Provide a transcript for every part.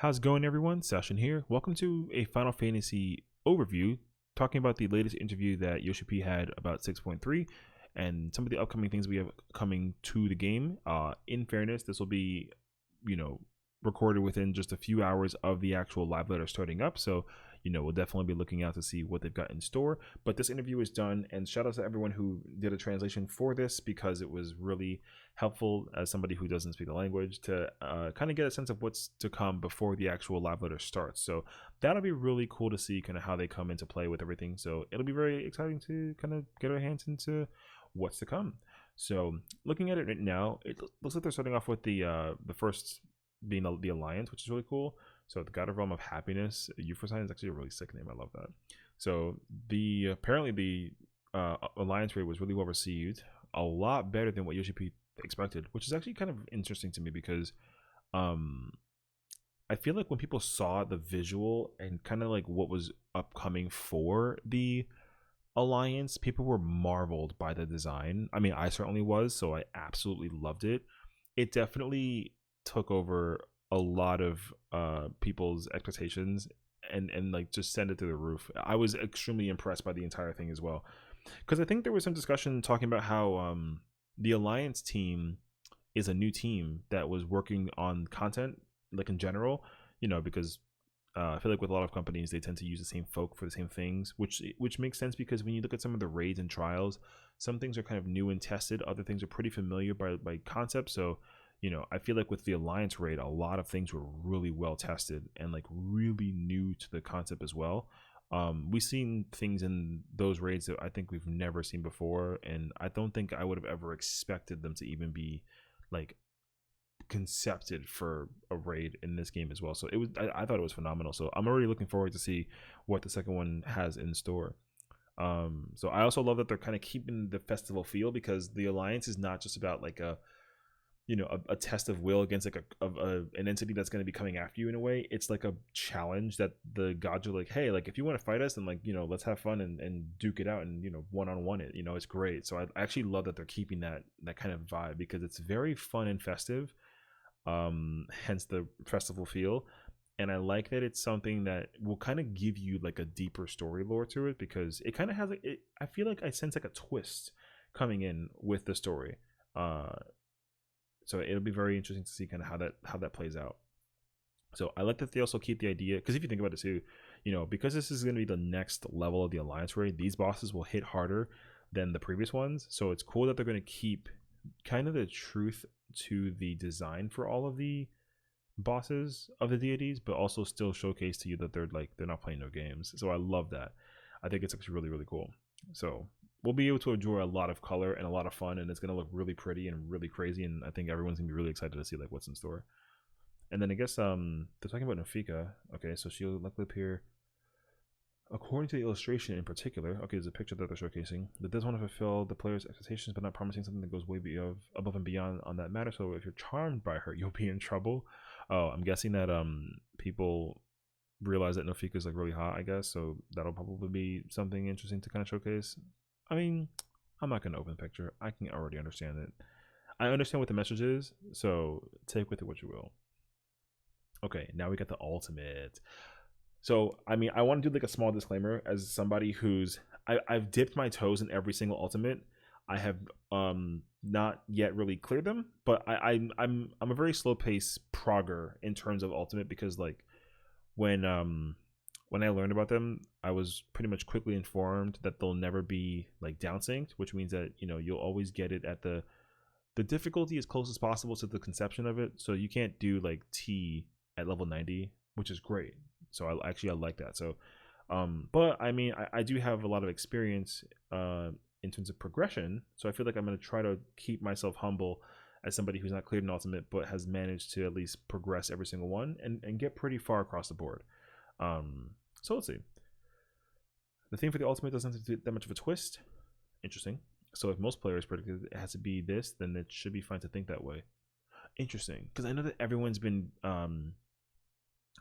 How's it going, everyone? Sessiion here. Welcome to a Final Fantasy overview, talking about the latest interview that YoshiP had about 6.3 and some of the upcoming things we have coming to the game. In fairness, this will be, you know, recorded within just a few hours of the actual live letter starting up. So, we'll definitely be looking out to see what they've got in store. But this interview is done, and shout out to everyone who did a translation for this because it was really helpful as somebody who doesn't speak the language to kind of get a sense of what's to come before the actual live letter starts. So that'll be really cool to see kind of how they come into play with everything. So it'll be very exciting to kind of get our hands into what's to come. So looking at it right now, it looks like they're starting off with the first being the Alliance, which is really cool. So the God of Realm of Happiness, Euphrosyne is actually a really sick name. I love that. So apparently the Alliance raid was really well received, a lot better than what YoshiP expected, which is actually kind of interesting to me because I feel like when people saw the visual and kind of like what was upcoming for the Alliance, people were marveled by the design. I mean, I certainly was, so I absolutely loved it. It definitely took over a lot of people's expectations and like just send it to the roof. I was extremely impressed by the entire thing as well, because I think there was some discussion talking about how the Alliance team is a new team that was working on content, like in general, because I feel like with a lot of companies they tend to use the same folk for the same things, which makes sense because when you look at some of the raids and trials, some things are kind of new and tested, other things are pretty familiar by concept. So I feel like with the Alliance raid, a lot of things were really well tested and like really new to the concept as well. We've seen things in those raids that I think we've never seen before, and I don't think I would have ever expected them to even be like concepted for a raid in this game as well. So I thought it was phenomenal. So I'm already looking forward to see what the second one has in store. So I also love that they're kind of keeping the festival feel, because the Alliance is not just about like a test of will against like an entity that's going to be coming after you in a way. It's like a challenge that the gods are like, hey, like if you want to fight us, then like let's have fun and duke it out and one-on-one it. It's great. So I actually love that they're keeping that kind of vibe, because it's very fun and festive, hence the festival feel. And I like that it's something that will kind of give you like a deeper story lore to it, because it kind of has like I feel like I sense like a twist coming in with the story. So it'll be very interesting to see kind of how that plays out. So I like that they also keep the idea, because if you think about it too, because this is going to be the next level of the Alliance raid, these bosses will hit harder than the previous ones. So it's cool that they're going to keep kind of the truth to the design for all of the bosses of the deities, but also still showcase to you that they're not playing no games. So I love that. I think it's actually really, really cool. So we'll be able to enjoy a lot of color and a lot of fun, and it's going to look really pretty and really crazy, and I think everyone's going to be really excited to see like what's in store. And then I guess they're talking about Nafika. Okay, so she'll likely appear according to the illustration in particular. Okay, there's a picture that they're showcasing that does want to fulfill the player's expectations, but not promising something that goes way above and beyond on that matter. So if you're charmed by her, you'll be in trouble. Oh, I'm guessing that people realize that Nafika is like really hot, I guess, so that'll probably be something interesting to kind of showcase. I mean, I'm not going to open the picture. I can already understand it. I understand what the message is, so take with it what you will. Okay, now we got the ultimate. So, I mean, I want to do like a small disclaimer as somebody who's I've dipped my toes in every single ultimate. I have not yet really cleared them, but I'm a very slow pace progger in terms of ultimate, because like when I learned about them, I was pretty much quickly informed that they'll never be like downsynced, which means that you'll always get it at the difficulty as close as possible to the conception of it. So you can't do like T at level 90, which is great. So I like that. So but I mean I do have a lot of experience in terms of progression, so I feel like I'm going to try to keep myself humble as somebody who's not cleared an ultimate but has managed to at least progress every single one and get pretty far across the board. So let's see. The theme for the ultimate doesn't have to do that much of a twist. Interesting. So if most players predicted it has to be this, then it should be fine to think that way. Interesting, because I know that everyone's been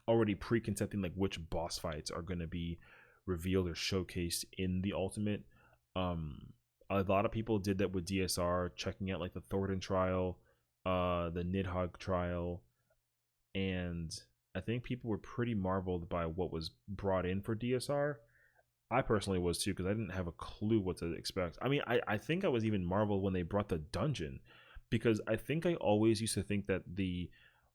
already preconcepting like which boss fights are going to be revealed or showcased in the ultimate. A lot of people did that with DSR, checking out like the Thornton trial, the Nidhogg trial, and I think people were pretty marveled by what was brought in for DSR. I personally was too, because I didn't have a clue what to expect. I mean, I think I was even marveled when they brought the dungeon, because I think I always used to think that the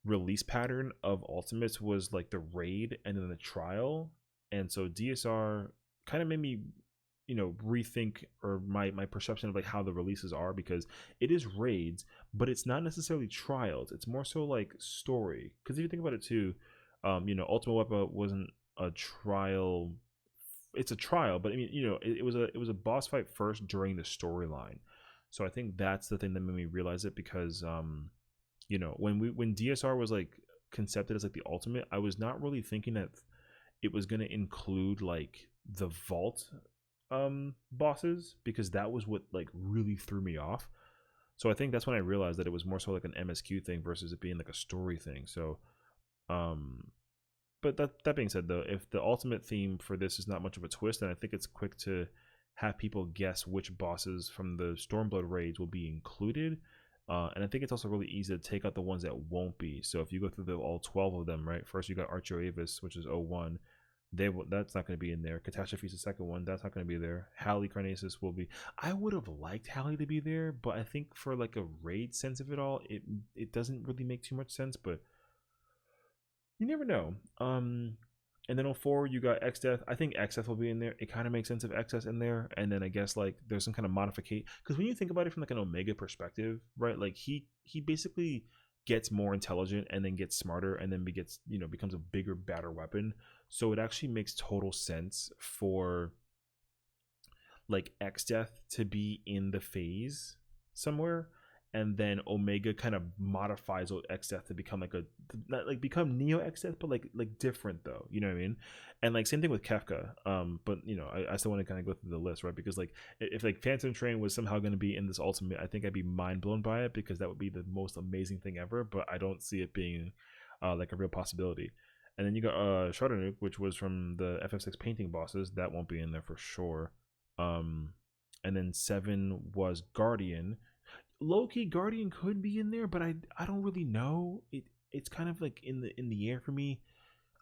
release pattern of Ultimates was like the raid and then the trial. And so DSR kind of made me, rethink, or my perception of like how the releases are, because it is raids, but it's not necessarily trials. It's more so like story. Because if you think about it too, Ultima Wepa wasn't a trial. It's a trial, but I mean, it was a boss fight first during the storyline. So I think that's the thing that made me realize it, because when DSR was like concepted as like the ultimate, I was not really thinking that it was going to include like the vault bosses, because that was what like really threw me off. So I think that's when I realized that it was more so like an MSQ thing versus it being like a story thing. So but that being said, though, if the ultimate theme for this is not much of a twist, then I think it's quick to have people guess which bosses from the Stormblood raids will be included. And I think it's also really easy to take out the ones that won't be. So if you go through all 12 of them, right? First you got Archer Avis, which is 01. That's not going to be in there. Catastrophe's the second one. That's not going to be there. Hallie Carnasis will be. I would have liked Hallie to be there, but I think for like a raid sense of it all, it doesn't really make too much sense. But you never know. And then on 4 you got X-Death. I think X-Death will be in there. It kind of makes sense of X-Death in there. And then I guess like there's some kind of modification, because when you think about it from like an Omega perspective, right? Like he basically gets more intelligent and then gets smarter and then becomes a bigger, badder weapon. So it actually makes total sense for like X-Death to be in the phase somewhere, and then Omega kind of modifies X-Death to become like not like become Neo X-Death, but like different though, you know what I mean? And like same thing with Kefka. But I still want to kind of go through the list, right? Because like if like Phantom Train was somehow going to be in this ultimate, I think I'd be mind blown by it, because that would be the most amazing thing ever. But I don't see it being like a real possibility. And then you got Charternuke, which was from the FF6 painting bosses. That won't be in there for sure. And then 7 was Guardian. Low-key Guardian could be in there, but I don't really know. It's kind of like in the air for me.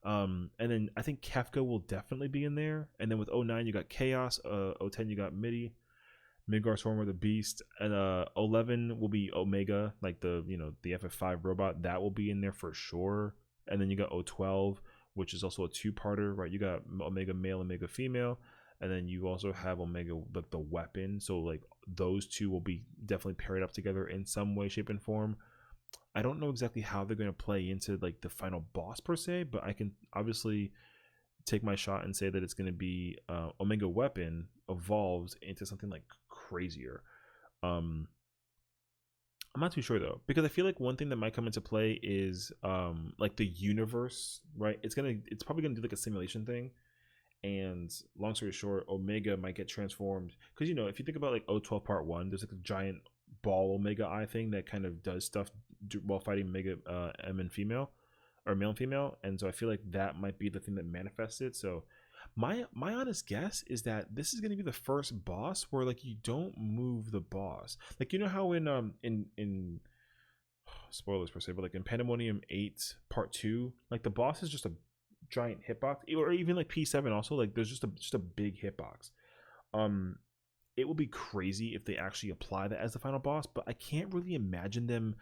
And then I think Kefka will definitely be in there. And then with 09 you got Chaos, 010 you got Midgar Swarmer the Beast, and 11 will be Omega, like the FF5 robot. That will be in there for sure. And then you got 012, which is also a two-parter, right? You got Omega male, Omega female. And then you also have Omega, like the weapon. So like those two will be definitely paired up together in some way, shape, and form. I don't know exactly how they're going to play into like the final boss per se, but I can obviously take my shot and say that it's going to be Omega weapon evolves into something like crazier. I'm not too sure though, because I feel like one thing that might come into play is like the universe, right? It's probably gonna do like a simulation thing. And long story short, Omega might get transformed, because if you think about like 012 Part 1, there's like a giant ball Omega eye thing that kind of does stuff while fighting Mega M and female, or male and female. And so I feel like that might be the thing that manifests it. So my honest guess is that this is going to be the first boss where like you don't move the boss, like how in spoilers per se, but like in Pandemonium 8 Part 2, like the boss is just a giant hitbox, or even like P7 also, like there's just a big hitbox. It will be crazy if they actually apply that as the final boss, but I can't really imagine them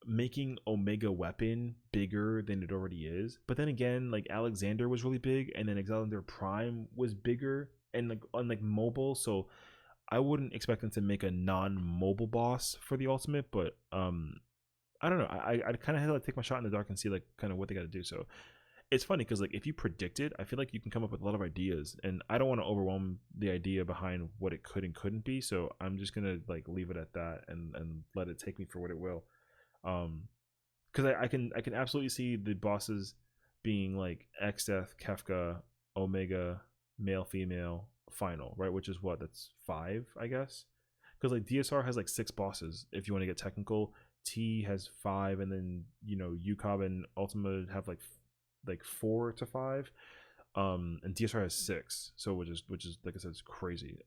making Omega weapon bigger than it already is. But then again, like Alexander was really big, and then Alexander Prime was bigger and like on like mobile, so I wouldn't expect them to make a non-mobile boss for the ultimate. But I don't know. I kind of had to like take my shot in the dark and see like kind of what they got to do. So it's funny because like if you predict it, I feel like you can come up with a lot of ideas, and I don't want to overwhelm the idea behind what it could and couldn't be. So I'm just gonna like leave it at that and let it take me for what it will. Because I can absolutely see the bosses being like X-Death, Kefka, Omega, male, female, final, right? Which is what, that's 5, I guess. Because like DSR has like 6 bosses if you want to get technical. T has 5, and then UCOB and Ultima have like 4 to 5, and DSR has 6, so which is like I said, it's crazy.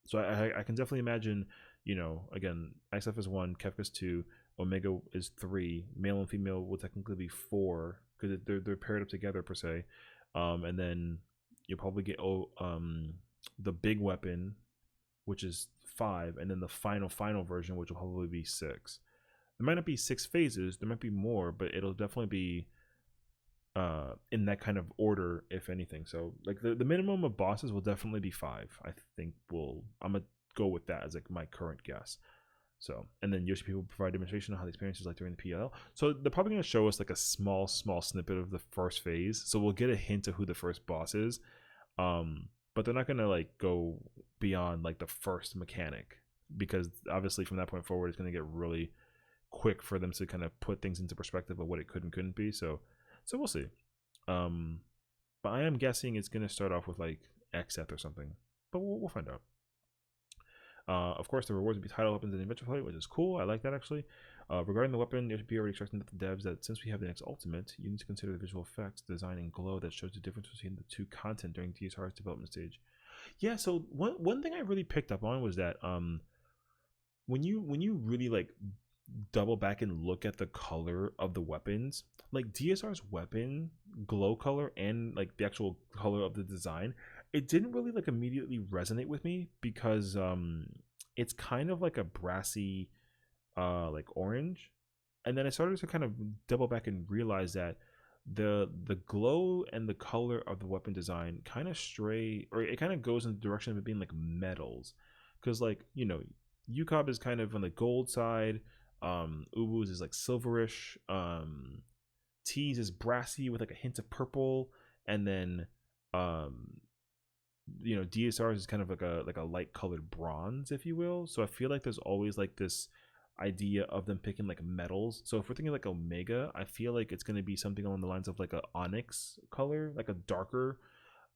So I can definitely imagine, again, XF is 1, Kefka's 2, Omega is 3. Male and female will technically be 4 because they're paired up together per se. And then you'll probably get the big weapon, which is 5, and then the final version, which will probably be 6. There might not be 6 phases, there might be more, but it'll definitely be in that kind of order, if anything. So like the minimum of bosses will definitely be 5. I think I'm gonna go with that as like my current guess. So, and then YoshiP will provide demonstration of how the experience is like during the PL. So they're probably going to show us like a small snippet of the first phase. So we'll get a hint of who the first boss is. But they're not going to like go beyond like the first mechanic, because obviously from that point forward, it's going to get really quick for them to kind of put things into perspective of what it could and couldn't be. So we'll see. But I am guessing it's going to start off with like Xeth or something, but we'll find out. Of course, the rewards will be title weapons and adventure play, which is cool. I like that actually. Regarding the weapon, YoshiP already instructed the devs that since we have the next ultimate, you need to consider the visual effects, design, and glow that shows the difference between the two content during DSR's development stage. Yeah, so one thing I really picked up on was that when you really like double back and look at the color of the weapons, like DSR's weapon glow color and like the actual color of the design, it didn't really like immediately resonate with me, because it's kind of like a brassy like orange, and then I started to kind of double back and realize that the glow and the color of the weapon design kind of stray, or it kind of goes in the direction of it being like metals, because like, you know, Yukab is kind of on the gold side, Ubu's is like silverish, T's is brassy with like a hint of purple, and then you know, DSR's is kind of like a light colored bronze, if you will. So I feel like there's always like this idea of them picking like metals. So if we're thinking like Omega, I feel like it's going to be something along the lines of like a onyx color, like a darker.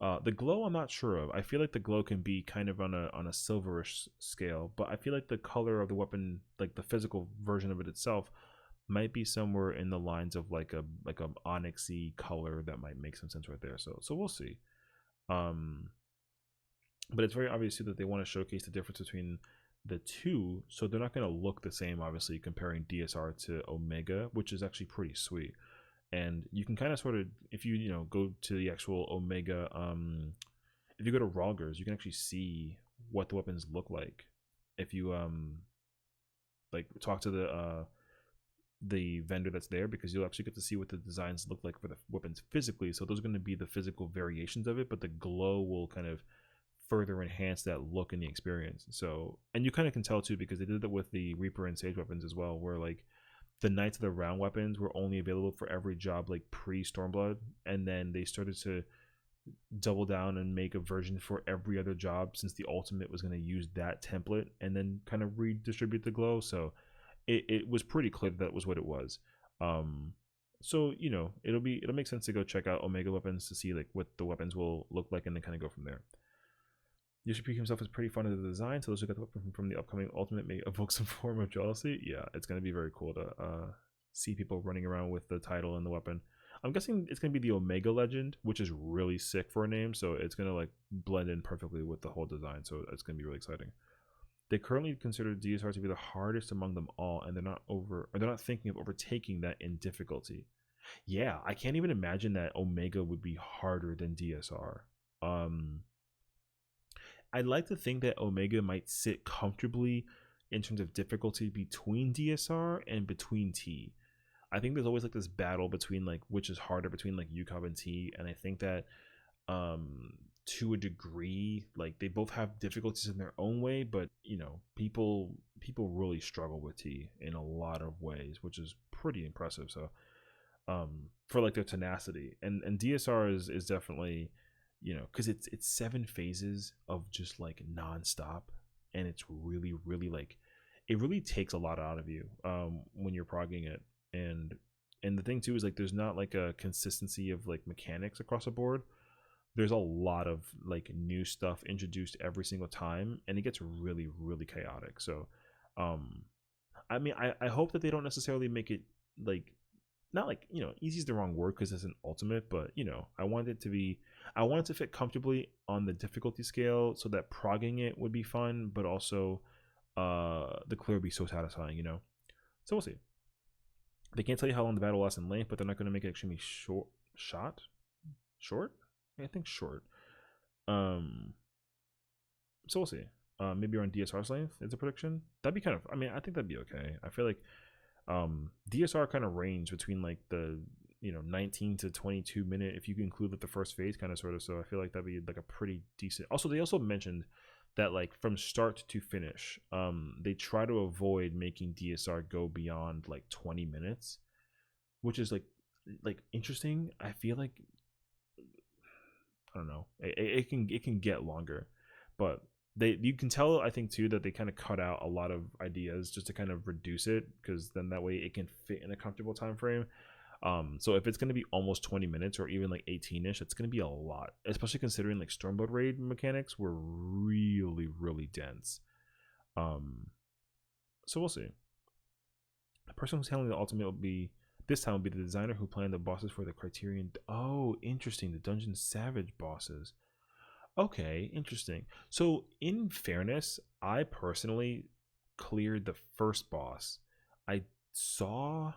The glow I'm not sure of. I feel like the glow can be kind of on a silverish scale, but I feel like the color of the weapon, like the physical version of it itself, might be somewhere in the lines of like a onyxy color. That might make some sense right there. So we'll see. But it's very obvious too that they want to showcase the difference between the two, so they're not going to look the same, obviously, comparing DSR to Omega, which is actually pretty sweet. And you can kind of sort of, if you know, go to the actual Omega, if you go to Rogers, you can actually see what the weapons look like. If you like talk to the vendor that's there, because you'll actually get to see what the designs look like for the weapons physically. So those are going to be the physical variations of it, but the glow will kind of further enhance that look in the experience. So, and you kind of can tell too, because they did that with the Reaper and Sage weapons as well, where like the Knights of the Round weapons were only available for every job like pre-Stormblood, and then they started to double down and make a version for every other job, since the ultimate was going to use that template and then kind of redistribute the glow. So it was pretty clear that was what it was. So you know, it'll make sense to go check out Omega weapons to see like what the weapons will look like, and then kind of go from there. YoshiP himself is pretty fond of the design, so those who got the weapon from the upcoming Ultimate may evoke some form of jealousy. Yeah, it's going to be very cool to see people running around with the title and the weapon. I'm guessing it's going to be the Omega Legend, which is really sick for a name, so it's going to like blend in perfectly with the whole design, so it's going to be really exciting. They currently consider DSR to be the hardest among them all, and they're not thinking of overtaking that in difficulty. Yeah, I can't even imagine that Omega would be harder than DSR. I'd like to think that Omega might sit comfortably in terms of difficulty between DSR and between T. I think there's always like this battle between like which is harder between like UCOB and T, and I think that to a degree, like they both have difficulties in their own way, but you know, people really struggle with T in a lot of ways, which is pretty impressive. So for like their tenacity, and DSR is definitely, you know, because it's 7 phases of just like nonstop, and it's really like, it really takes a lot out of you when you're progging it. And the thing too is like there's not like a consistency of like mechanics across the board. There's a lot of like new stuff introduced every single time, and it gets really chaotic. So I mean, I hope that they don't necessarily make it like, not like, you know, easy is the wrong word because it's an ultimate, but you know, I want it to fit comfortably on the difficulty scale, so that progging it would be fun, but also the clear would be so satisfying, you know. So we'll see. They can't tell you how long the battle lasts in length, but they're not going to make it extremely short. I think short. So we'll see. Maybe around DSR's length is a prediction. That'd be kind of. I mean, I think that'd be okay. I feel like DSR kind of range between like the 19 to 22 minute if you can include like the first phase kind of sort of. So I feel like that'd be like a pretty decent. Also, they also mentioned that like from start to finish, they try to avoid making DSR go beyond like 20 minutes, which is like interesting. I feel like I don't know. It can get longer, but you can tell, I think too, that they kind of cut out a lot of ideas just to kind of reduce it, because then that way it can fit in a comfortable time frame. So if it's going to be almost 20 minutes or even like 18ish, it's going to be a lot, especially considering like Stormbolt raid mechanics were really dense. So we'll see. The person who's handling the ultimate will be this time will be the designer who planned the bosses for the Criterion. Oh, interesting. The Dungeon Savage bosses. Okay, interesting. So in fairness, I personally cleared the first boss. I saw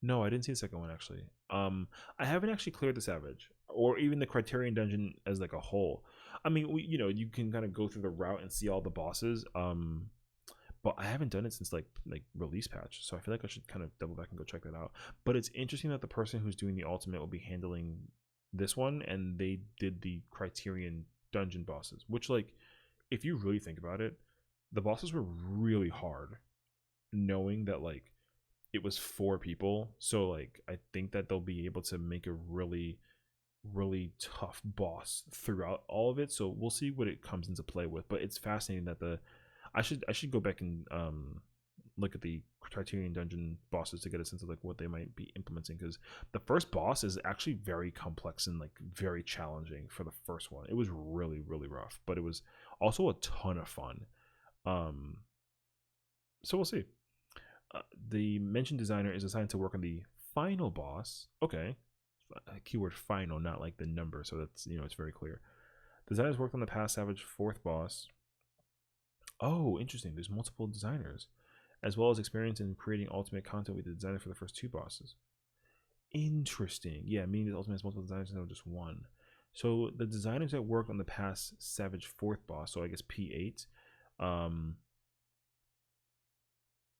no, I didn't see the second one actually. I haven't actually cleared the Savage or even the Criterion dungeon as like a whole. I mean, you can kind of go through the route and see all the bosses. But I haven't done it since like release patch, so I feel like I should kind of double back and go check that out. But it's interesting that the person who's doing the ultimate will be handling this one, and they did the Criterion dungeon bosses, which, like, if you really think about it, the bosses were really hard, knowing that like it was 4 people. So like I think that they'll be able to make a really tough boss throughout all of it. So we'll see what it comes into play with. But it's fascinating that I should go back and look at the Criterion dungeon bosses to get a sense of like what they might be implementing, because the first boss is actually very complex and like very challenging for the first one. It was really rough, but it was also a ton of fun. So we'll see. The mentioned designer is assigned to work on the final boss. Okay, keyword final, not like the number, so that's it's very clear. Designers worked on the past Savage 4th boss. Oh, interesting. There's multiple designers, as well as experience in creating ultimate content with the designer for the first 2 bosses. Interesting. Yeah, meaning the ultimate has multiple designers and not just one. So the designers that worked on the past Savage 4th boss, so I guess P8,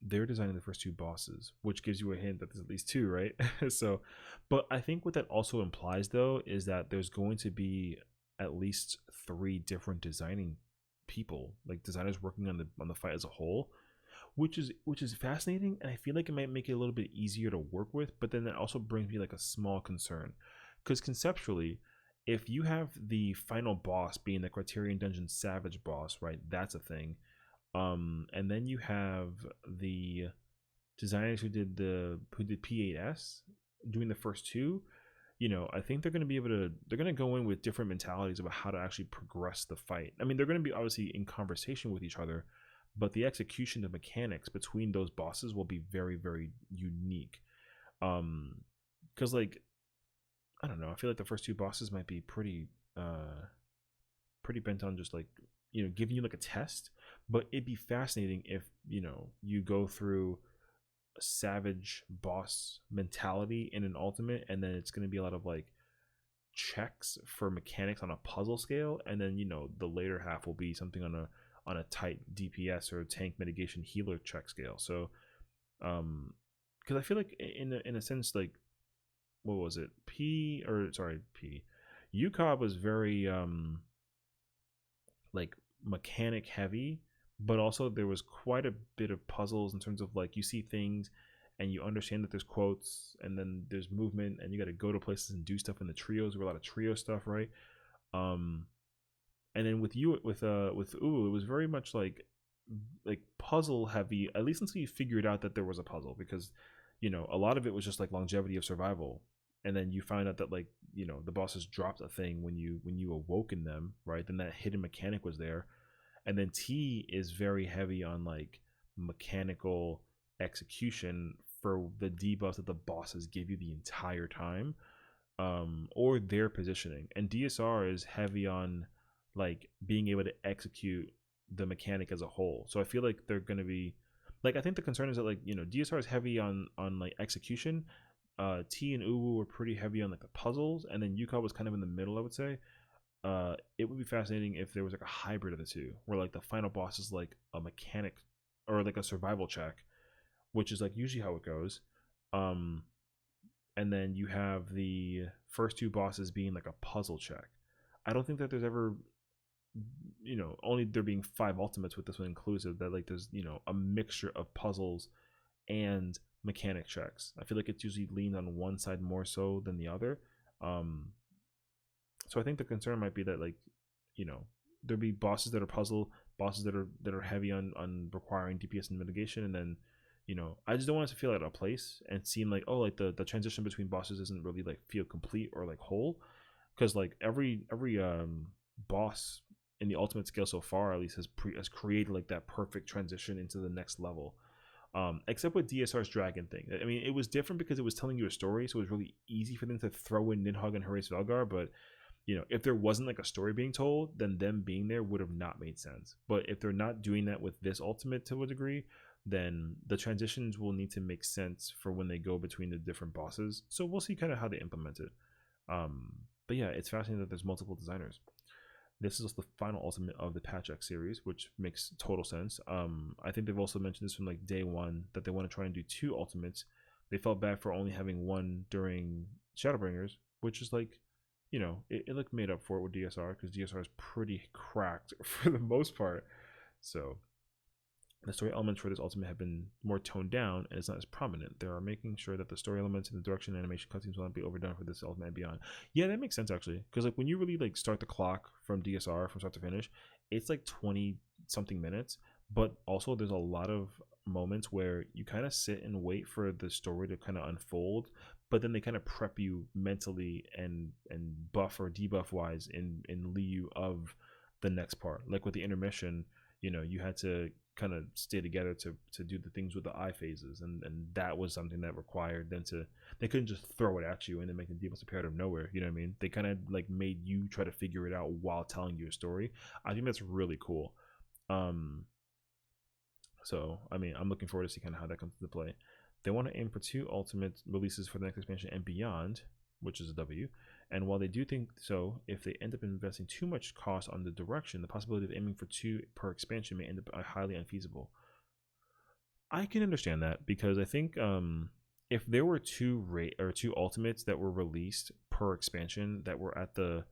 they're designing the first 2 bosses, which gives you a hint that there's at least 2, right? So, but I think what that also implies though is that there's going to be at least 3 different designing people, like designers working on the fight as a whole, which is fascinating, and I feel like it might make it a little bit easier to work with. But then that also brings me like a small concern, because conceptually, if you have the final boss being the Criterion Dungeon Savage boss, right, that's a thing. And then you have the designers who did P8S doing the first 2. I think they're going to go in with different mentalities about how to actually progress the fight. I mean, they're going to be obviously in conversation with each other, but the execution of mechanics between those bosses will be very unique. Because like, I don't know, I feel like the first 2 bosses might be pretty bent on just like, giving you like a test, but it'd be fascinating if, you go through a Savage boss mentality in an ultimate, and then it's going to be a lot of like checks for mechanics on a puzzle scale, and then the later half will be something on a tight DPS or tank mitigation healer check scale. So because I feel like in a sense, like, what was it, P UCOB was very like mechanic heavy, but also there was quite a bit of puzzles in terms of like, you see things and you understand that there's quotes, and then there's movement, and you got to go to places and do stuff in the trios. There were a lot of trio stuff, right? And then with Ulu, it was very much like puzzle heavy, at least until you figured out that there was a puzzle, because a lot of it was just like longevity of survival, and then you find out that like the bosses dropped a thing when you awoke in them, right? Then that hidden mechanic was there. And then T is very heavy on like mechanical execution for the debuffs that the bosses give you the entire time, or their positioning. And DSR is heavy on like being able to execute the mechanic as a whole. So I feel like they're going to be, Like I think the concern is that like DSR is heavy on like execution. T and Uwu were pretty heavy on like the puzzles, and then Yuka was kind of in the middle, I would say. It would be fascinating if there was like a hybrid of the two, where like the final boss is like a mechanic or like a survival check, which is like usually how it goes. Um, and then you have the first two bosses being like a puzzle check. I don't think that there's ever, only there being 5 ultimates with this one inclusive, that like there's a mixture of puzzles and mechanic checks. I feel like it's usually leaned on one side more so than the other. So I think the concern might be that like, there'll be bosses that are puzzle, bosses that are heavy on requiring DPS and mitigation, and then I just don't want us to feel out of place and seem like, oh, like the transition between bosses isn't really like feel complete or like whole, because like every boss in the ultimate scale so far at least has created like that perfect transition into the next level. Except with DSR's dragon thing. I mean, it was different because it was telling you a story, so it was really easy for them to throw in Nidhogg and Horace Velgar. But if there wasn't like a story being told, then them being there would have not made sense. But if they're not doing that with this ultimate to a degree, then the transitions will need to make sense for when they go between the different bosses. So we'll see kind of how they implement it. But yeah, it's fascinating that there's multiple designers. This is the final ultimate of the Patch X series, which makes total sense. I think they've also mentioned this from like day one, that they want to try and do 2 ultimates. They felt bad for only having one during Shadowbringers, which is like, it looked made up for it with DSR, because DSR is pretty cracked for the most part. So the story elements for this ultimate have been more toned down, and it's not as prominent. They are making sure that the story elements and the direction and animation cutscenes will not be overdone for this ultimate and beyond. Yeah, that makes sense actually, because like when you really like start the clock from DSR from start to finish, it's like 20 something minutes, but also there's a lot of moments where you kind of sit and wait for the story to kind of unfold, but then they kind of prep you mentally and buff or debuff wise in lieu of the next part. Like with the intermission, you had to kind of stay together to do the things with the eye phases, and that was something that required them to, they couldn't just throw it at you and then make the debuffs appear out of nowhere. You know what I mean? They kind of like made you try to figure it out while telling you a story. I think that's really cool. So I mean, I'm looking forward to see kind of how that comes into play. They want to aim for 2 ultimate releases for the next expansion and beyond, which is a W. And while they do think so, if they end up investing too much cost on the direction, the possibility of aiming for 2 per expansion may end up highly unfeasible. I can understand that, because I think if there were 2 ultimates that were released per expansion that were at the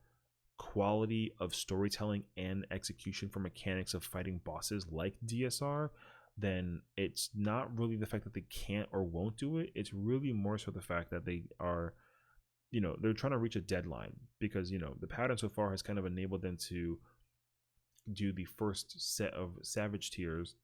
quality of storytelling and execution for mechanics of fighting bosses like DSR, then it's not really the fact that they can't or won't do it. It's really more so the fact that they are, they're trying to reach a deadline, because the pattern so far has kind of enabled them to do the first set of Savage tiers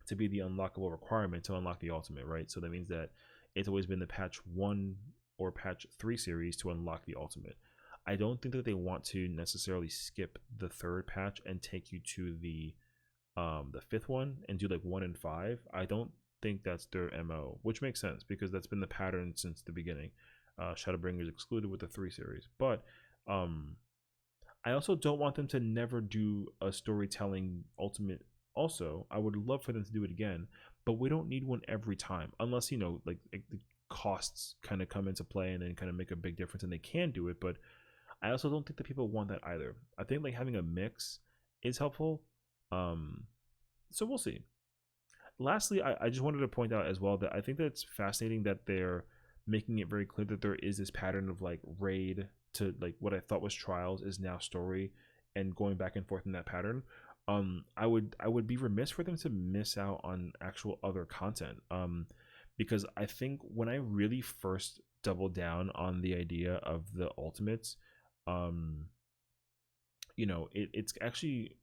to be the unlockable requirement to unlock the ultimate, right? So that means that it's always been the patch 1 or patch 3 series to unlock the ultimate. I don't think that they want to necessarily skip the 3rd patch and take you to the 5th one and do like 1 and 5. I don't think that's their MO, which makes sense because that's been the pattern since the beginning. Shadowbringers excluded with the 3 series, but I also don't want them to never do a storytelling ultimate. Also, I would love for them to do it again, but we don't need one every time, unless like the costs kind of come into play and then kind of make a big difference, and they can do it. But I also don't think that people want that either. I think like having a mix is helpful. So we'll see. Lastly, I just wanted to point out as well that I think that it's fascinating that they're making it very clear that there is this pattern of like raid to like what I thought was trials is now story, and going back and forth in that pattern. I would be remiss for them to miss out on actual other content. Because I think when I really first doubled down on the idea of the ultimates, it's actually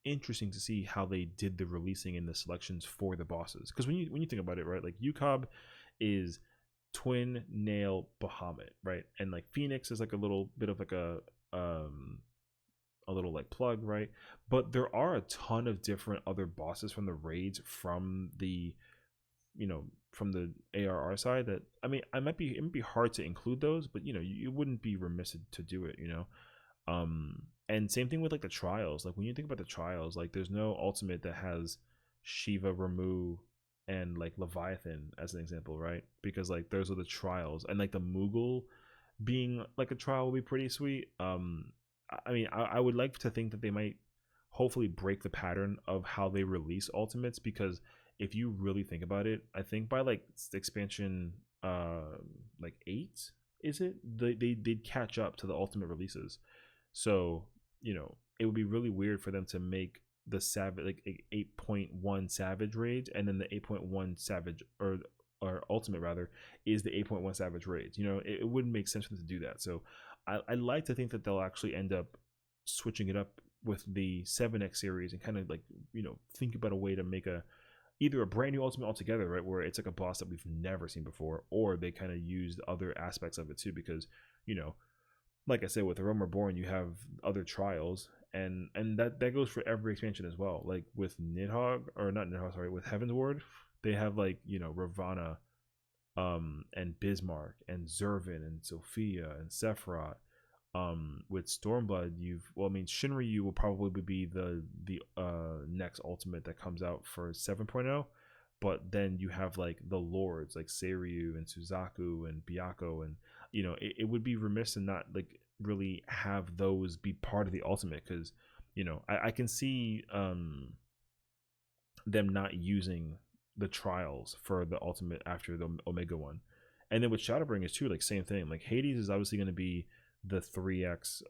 interesting to see how they did the releasing and the selections for the bosses. Because when you think about it, right, like Yukab is Twin, Nail, Bahamut, right, and like Phoenix is like a little bit of like a little like plug, right? But there are a ton of different other bosses from the raids from the from the ARR side that, I mean, it might be hard to include those, but you wouldn't be remiss to do it, and same thing with like the trials. Like when you think about the trials, like there's no ultimate that has Shiva, Ramu, and like Leviathan as an example, right? Because like those are the trials, and like the Moogle being like a trial will be pretty sweet. I mean, I would like to think that they might hopefully break the pattern of how they release ultimates, because if you really think about it, I think by like expansion like 8, is it, they did catch up to the ultimate releases. So it would be really weird for them to make the savage like 8.1 savage raids, and then the 8.1 savage or ultimate rather is the 8.1 savage raids. It wouldn't make sense for them to do that. So I like to think that they'll actually end up switching it up with the 7X series, and kind of like think about a way to make either a brand new ultimate altogether, right, where it's like a boss that we've never seen before, or they kind of used other aspects of it too, because like I said, with the Realm Reborn, you have other trials, and that goes for every expansion as well. Like with Nidhogg, or not Nidhogg, sorry, with Heaven's Ward, they have like Ravana, and Bismarck, and Zervin, and Sophia, and Sephiroth. With Stormblood, Shinryu will probably be the next ultimate that comes out for 7.0, but then you have like the lords like Seiryu and Suzaku and Byakko, and it would be remiss to not like really have those be part of the ultimate, because I can see them not using the trials for the ultimate after the Omega one. And then with Shadowbringers too, like same thing. Like Hades is obviously going to be the 3X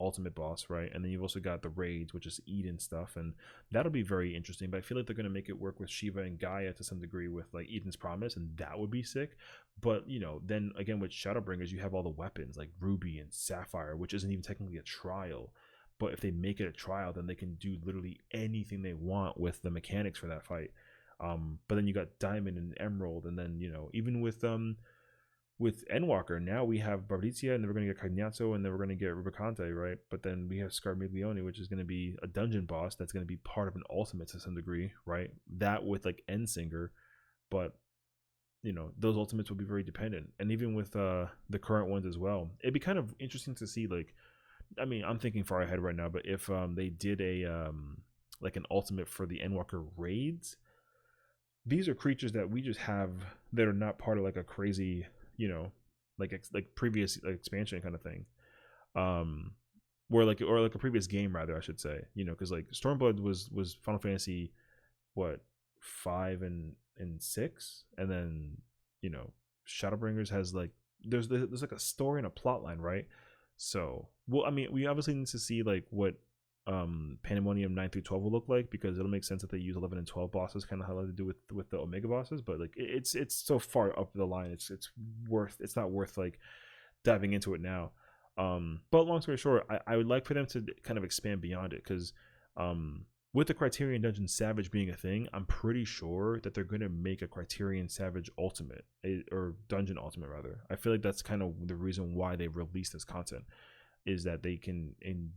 ultimate boss, right? And then you've also got the raids, which is Eden stuff, and that'll be very interesting. But I feel like they're going to make it work with Shiva and Gaia to some degree with like Eden's Promise, and that would be sick. But then again with Shadowbringers, you have all the weapons like Ruby and Sapphire, which isn't even technically a trial. But if they make it a trial, then they can do literally anything they want with the mechanics for that fight. But then you got Diamond and Emerald, and then even with Endwalker, now we have Bardizia, and then we're going to get Cagnazzo, and then we're going to get Rubicante, right? But then we have Scarmiglione, which is going to be a dungeon boss that's going to be part of an ultimate to some degree, right? That with like Endsinger, but those ultimates will be very dependent. And even with the current ones as well, it'd be kind of interesting to see, like, I mean, I'm thinking far ahead right now, but if they did a like an ultimate for the Endwalker raids, these are creatures that we just have that are not part of like a crazy like previous expansion kind of thing, or like a previous game rather, I should say, because like Stormblood was Final Fantasy what 5 and 6, and then Shadowbringers has like there's like a story and a plot line, right? So I mean, we obviously need to see like what Pandemonium 9 through 12 will look like, because it'll make sense that they use 11 and 12 bosses, kind of how they do with the Omega bosses. But like it's so far up the line, it's not worth like diving into it now. But long story short, I would like for them to kind of expand beyond it, because with the Criterion Dungeon Savage being a thing, I'm pretty sure that they're going to make a Criterion Savage Ultimate, or Dungeon Ultimate rather. I feel like that's kind of the reason why they released this content, is that they can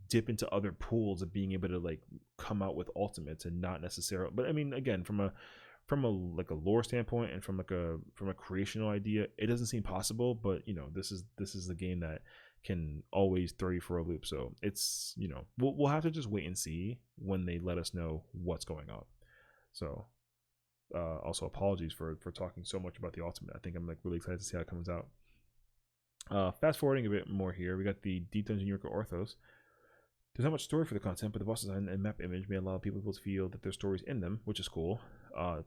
dip into other pools of being able to like come out with ultimates, and not necessarily. But I mean, again, from a like a lore standpoint, and from a creational idea, it doesn't seem possible. But this is the game that can always throw you for a loop. So it's we'll have to just wait and see when they let us know what's going on. So also apologies for talking so much about the ultimate. I think I'm like really excited to see how it comes out. Fast forwarding a bit more here, we got the Deep Dungeon Yorker Orthos. There's not much story for the content, but the boss design and map image may allow people to feel that there's stories in them, which is cool.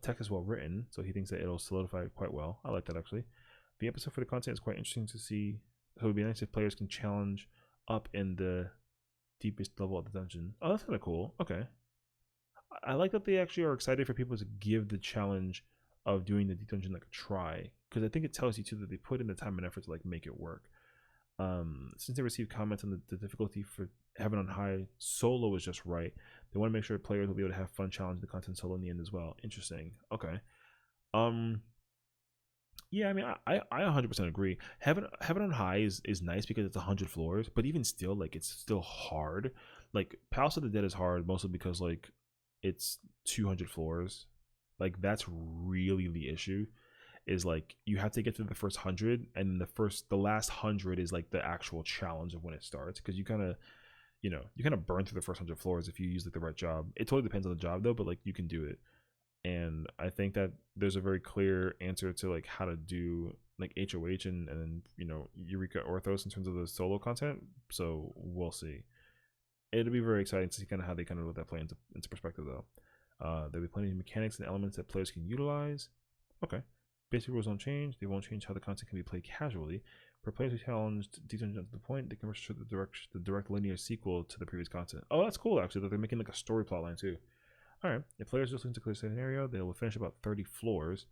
Text is well written, so he thinks that it'll solidify it quite well. I like that, actually. The episode for the content is quite interesting to see, so it would be nice if players can challenge up in the deepest level of the dungeon. Oh, that's kind of cool. Okay. I like that they actually are excited for people to give the challenge of doing the deep dungeon like a try, because I think it tells you too that they put in the time and effort to like make it work. Since they received comments on the difficulty for Heaven on High solo is just right, they want to make sure players will be able to have fun challenging the content solo in the end as well. Interesting. Okay. Yeah, I mean, I 100% agree. Heaven on High is nice because it's 100 floors, but even still, like, it's still hard. Like, Palace of the Dead is hard mostly because like it's 200 floors. Like, that's really the issue, is like you have to get through the first 100, and the last 100 is like the actual challenge of when it starts, because you kind of burn through the first 100 floors if you use like the right job. It totally depends on the job though, but like you can do it. and I think that there's a very clear answer to like how to do like HOH and then Eureka Orthos in terms of the solo content. So we'll see. It'll be very exciting to see kind of how they kind of let that play into perspective though. There'll be plenty of mechanics and elements that players can utilize. Okay. Basic rules don't change. They won't change how the content can be played casually. For players who challenged details to the point, they can rush to the direct linear sequel to the previous content. Oh, that's cool actually that they're making like a story plotline too. Alright. If players just listen to clear scenario, they will finish about 30 floors.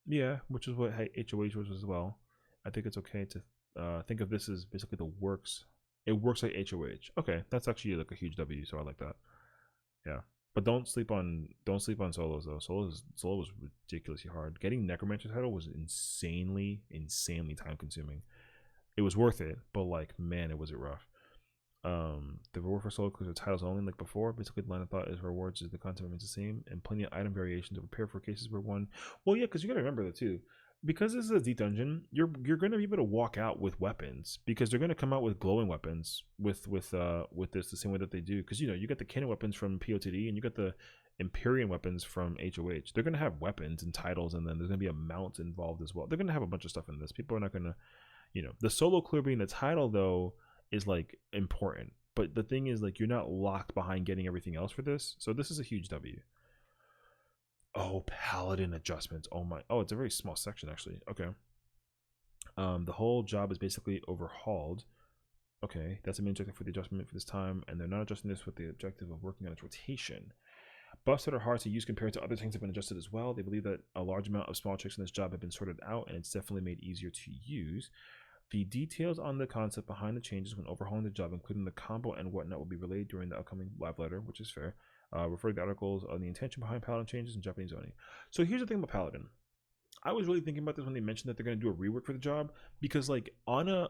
Yeah, which is what HOH was as well. I think it's okay to think of this as basically the works. It works like HOH. Okay, that's actually like a huge W, so I like that. Yeah. But don't sleep on solos though. Solo was ridiculously hard. Getting Necromancer title was insanely time consuming. It was worth it, but like man, was it rough. The reward for solo clears are titles only like before. Basically, the line of thought is rewards as the content remains the same, and plenty of item variation to prepare for cases where one. Well, yeah, because you gotta remember that too. Because this is a deep dungeon, you're gonna be able to walk out with weapons because they're gonna come out with glowing weapons with this the same way that they do. Because you got the canon weapons from POTD and you got the Empyrean weapons from HOH. They're gonna have weapons and titles, and then there's gonna be a mount involved as well. They're gonna have a bunch of stuff in this. People are not gonna, the solo clear being the title though is like important. But the thing is like you're not locked behind getting everything else for this. So this is a huge W. Oh, paladin adjustments. Oh my. Oh, it's a very small section actually. Okay. The whole job is basically overhauled. Okay, that's a main objective for the adjustment for this time, and they're not adjusting this with the objective of working on its rotation. Buffs that are hard to use compared to other things have been adjusted as well. They believe that a large amount of small tricks in this job have been sorted out, and it's definitely made easier to use. The details on the concept behind the changes when overhauling the job, including the combo and whatnot, will be relayed during the upcoming live letter, which is fair. Refer to the articles on the intention behind Paladin changes in Japanese only. So here's the thing about Paladin. I was really thinking about this when they mentioned that they're going to do a rework for the job, because like on a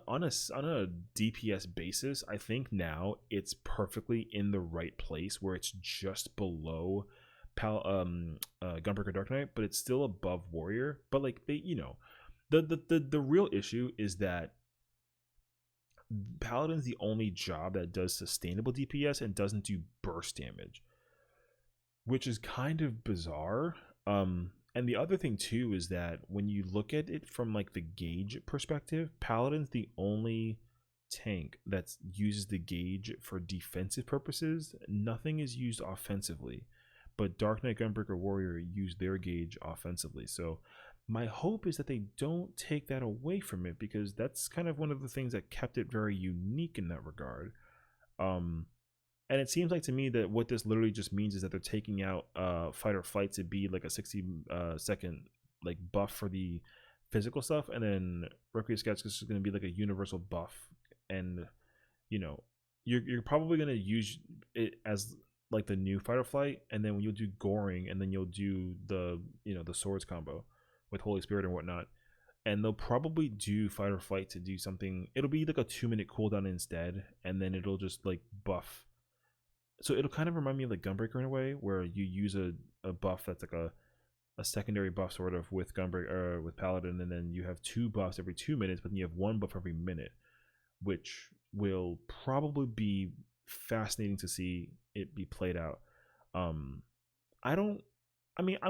DPS basis, I think now it's perfectly in the right place where it's just below Gunbreaker Dark Knight, but it's still above Warrior. But like they, the real issue is that Paladin's the only job that does sustainable DPS and doesn't do burst damage, which is kind of bizarre. And the other thing too is that when you look at it from like the gauge perspective, Paladin's the only tank that uses the gauge for defensive purposes. Nothing is used offensively, but Dark Knight, Gunbreaker, Warrior use their gauge offensively. So my hope is that they don't take that away from it, because that's kind of one of the things that kept it very unique in that regard. And it seems like to me that what this literally just means is that they're taking out fight or flight to be like a 60-second like buff for the physical stuff, and then Requiem Sketch is going to be like a universal buff. And you're probably going to use it as like the new fight or flight, and then when you'll do goring, and then you'll do the the swords combo with Holy Spirit and whatnot, and they'll probably do fight or flight to do something. It'll be like a 2-minute cooldown instead, and then it'll just like buff. So it'll kind of remind me of like Gunbreaker in a way, where you use a buff that's like a secondary buff sort of with Gunbreaker with Paladin, and then you have 2 buffs every 2 minutes, but then you have 1 buff every minute, which will probably be fascinating to see it be played out. I'm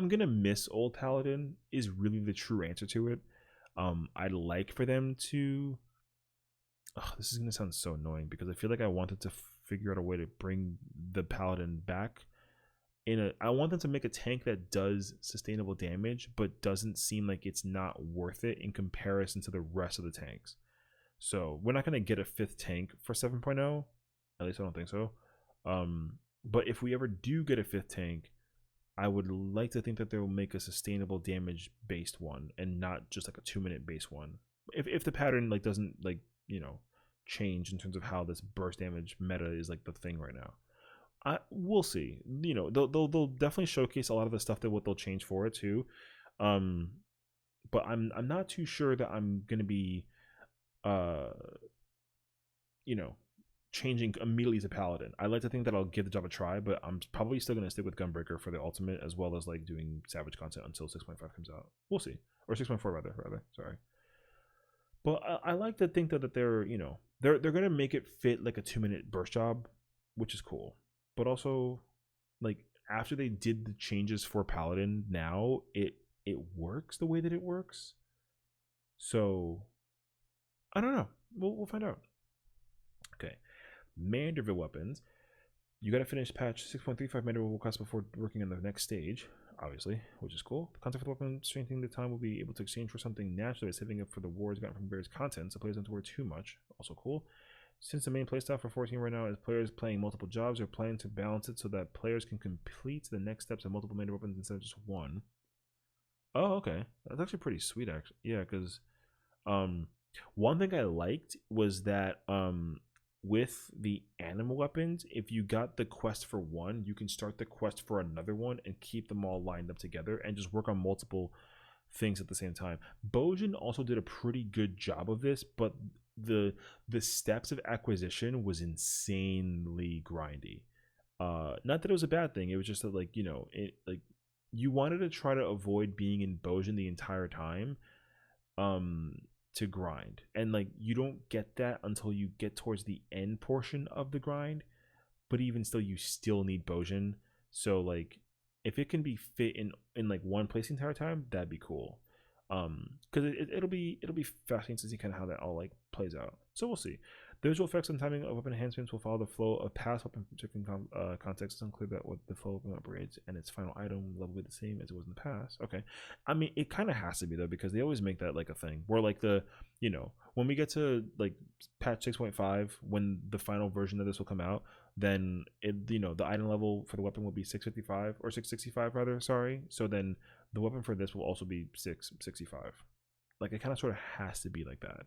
gonna miss old Paladin is really the true answer to it. I'd like for them to. This is gonna sound so annoying, because I feel like I wanted to figure out a way to bring the Paladin back. I want them to make a tank that does sustainable damage, but doesn't seem like it's not worth it in comparison to the rest of the tanks. So we're not gonna get a 5th tank for 7.0. At least I don't think so. But if we ever do get a 5th tank, I would like to think that they will make a sustainable damage based one, and not just like a 2-minute base one. If the pattern like doesn't like change in terms of how this burst damage meta is like the thing right now. We'll see. They'll definitely showcase a lot of the stuff that what they'll change for it too. But I'm not too sure that I'm gonna be changing immediately to Paladin. I like to think that I'll give the job a try, but I'm probably still going to stick with Gunbreaker for the ultimate, as well as like doing Savage content until 6.5 comes out. We'll see. Or 6.4 rather, sorry. But I like to think that they're, they're going to make it fit like a 2-minute burst job, which is cool. But also, like, after they did the changes for Paladin, now it works the way that it works. So I don't know. We'll find out. Okay, Manderville weapons. You got to finish patch 6.35 Manderville quests before working on the next stage, obviously, which is cool. The content for the weapon strengthening the time will be able to exchange for something natural by saving up for the wards gotten from various content, so players don't have to worry too much. Also cool. Since the main playstyle for 14 right now is players playing multiple jobs, we're planning to balance it so that players can complete the next steps of multiple Manderville weapons instead of just one. Oh, okay. That's actually pretty sweet, actually. Yeah, because one thing I liked was that with the animal weapons, if you got the quest for one, you can start the quest for another one and keep them all lined up together and just work on multiple things at the same time. Bojan also did a pretty good job of this, but the steps of acquisition was insanely grindy. Not that it was a bad thing, it was just that, like, you know, it, like, you wanted to try to avoid being in Bojan the entire time to grind, and like you don't get that until you get towards the end portion of the grind, but even still you still need Bojan. So like if it can be fit in like one place the entire time, that'd be cool. Because it'll be fascinating to see kind of how that all like plays out. So we'll see. The visual effects and timing of weapon enhancements will follow the flow of past weapon particular context. It's unclear that what the flow of weapon upgrades and its final item level will be the same as it was in the past. Okay, I mean it kind of has to be though, because they always make that like a thing where like the, you know, when we get to like patch 6.5, when the final version of this will come out, then it, you know, the item level for the weapon will be 655 or 665 rather. Sorry. So then the weapon for this will also be 665. Like it kind of sort of has to be like that.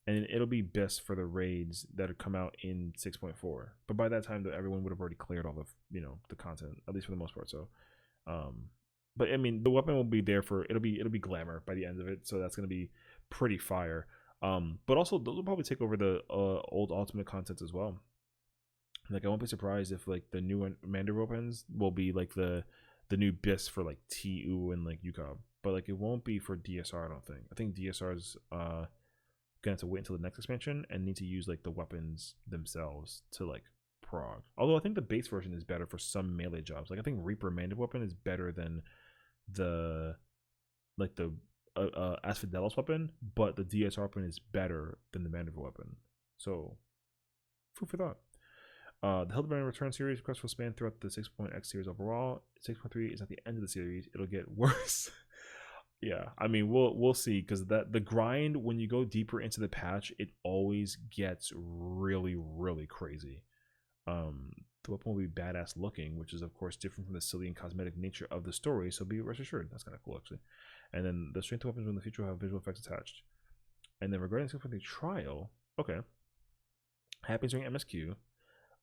And it'll be best for the raids that come out in 6.4. But by that time, though, everyone would have already cleared all the, you know, the content, at least for the most part. So, but I mean, the weapon will be there for, it'll be glamour by the end of it. So that's gonna be pretty fire. But also those will probably take over the old ultimate content as well. Like I won't be surprised if like the new Mandarin weapons will be like the new BIS for like TU and like UCOB, but like it won't be for DSR. I don't think. I think DSR's gonna have to wait until the next expansion and need to use like the weapons themselves to like prog. Although I think the base version is better for some melee jobs. Like I think Reaper Mandarin weapon is better than the like the Asphodelos weapon, but the DSR weapon is better than the Mandarin weapon. So food for thought. The Hildebrand Return series requests will span throughout the 6.x series overall. 6.3 is at the end of the series. It'll get worse. Yeah, I mean we'll see, because that the grind, when you go deeper into the patch, it always gets really crazy. The weapon will be badass looking, which is of course different from the silly and cosmetic nature of the story, so be rest assured. That's kind of cool actually. And then the strength weapons in the future will have visual effects attached. And then regarding the trial, okay, happens during MSQ.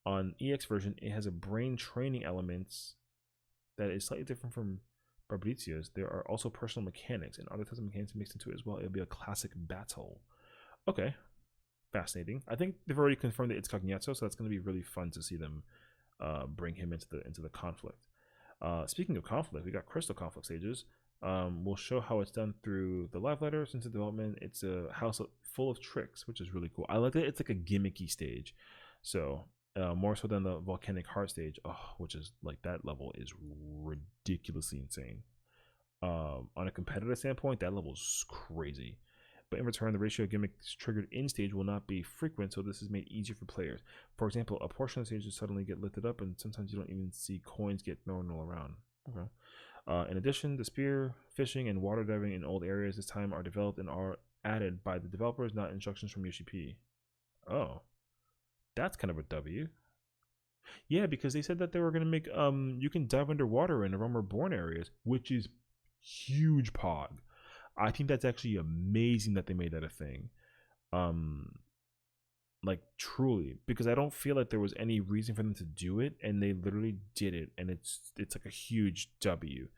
On EX version, it has a brain training elements that is slightly different from Barbaricia's. There are also personal mechanics and other types of mechanics mixed into it as well. It'll be a classic battle. Okay, fascinating. I think they've already confirmed that it's Cognizio, so that's going to be really fun to see them bring him into the conflict. Speaking of conflict, we got Crystal conflict stages. We'll show how it's done through the live letter. Since the development, it's a house full of tricks, which is really cool. I like that it's like a gimmicky stage, so more so than the volcanic heart stage, which is like that level is ridiculously insane. On a competitive standpoint, that level is crazy. But in return, the ratio of gimmicks triggered in stage will not be frequent, so this is made easier for players. For example, a portion of the stage will suddenly get lifted up, and sometimes you don't even see coins get thrown all around. Okay. In addition, the spear fishing and water diving in old areas this time are developed and are added by the developers, not instructions from YoshiP. Oh, that's kind of a W. Yeah, because they said that they were going to make you can dive underwater in Realm Reborn areas, which is huge pog. I think that's actually amazing that they made that a thing. Like truly, because I don't feel like there was any reason for them to do it, and they literally did it, and it's like a huge W.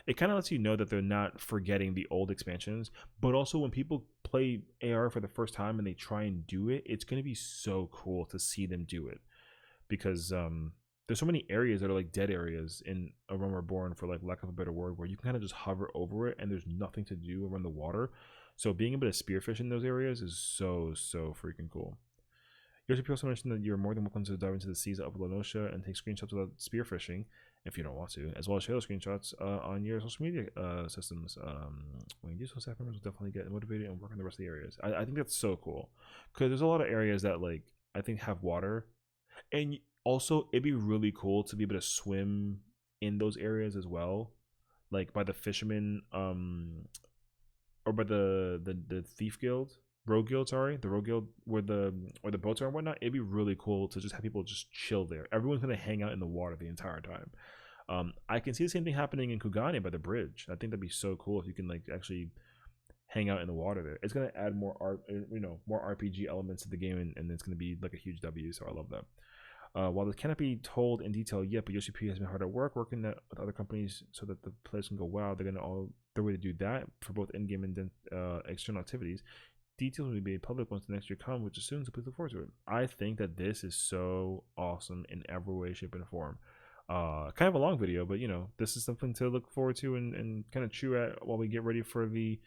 It kind of lets you know that they're not forgetting the old expansions, but also when people play AR for the first time and they try and do it, it's going to be so cool to see them do it, because there's so many areas that are like dead areas in A Realm Reborn, for like lack of a better word, where you can kind of just hover over it and there's nothing to do around the water. So being able to spearfish in those areas is so freaking cool. YoshiP also mentioned that you're more than welcome to dive into the seas of Lenosha and take screenshots without spearfishing if you don't want to, as well as share those screenshots on your social media systems. When you do so, staff members will definitely get motivated and work on the rest of the areas. I think that's so cool because there's a lot of areas that like I think have water, and also it'd be really cool to be able to swim in those areas as well, like by the fishermen, or by the thief guild, rogue guild, sorry, the rogue guild where the boats are and whatnot. It'd be really cool to just have people just chill there. Everyone's gonna hang out in the water the entire time. I can see the same thing happening in Kugane by the bridge. I think that'd be so cool if you can like actually hang out in the water there. It's gonna add more more RPG elements to the game, and it's gonna be like a huge W. So I love that. While this cannot be told in detail yet, but YoshiP has been hard at work working with other companies so that the players can go, wow, they're gonna all their way to do that for both in-game and then external activities. Details will be made public once the next year comes, which is soon, so please look forward to it. I think that this is so awesome in every way, shape, and form. Kind of a long video, but this is something to look forward to and kind of chew at while we get ready for the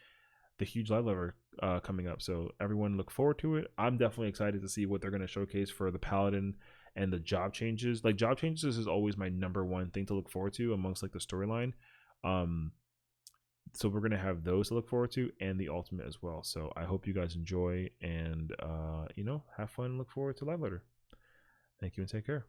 huge live lever coming up. So everyone look forward to it. I'm definitely excited to see what they're going to showcase for the Paladin and the job changes. Like job changes is always my number one thing to look forward to amongst like the storyline. So we're going to have those to look forward to and the ultimate as well. So I hope you guys enjoy and have fun and look forward to live letter. Thank you and take care.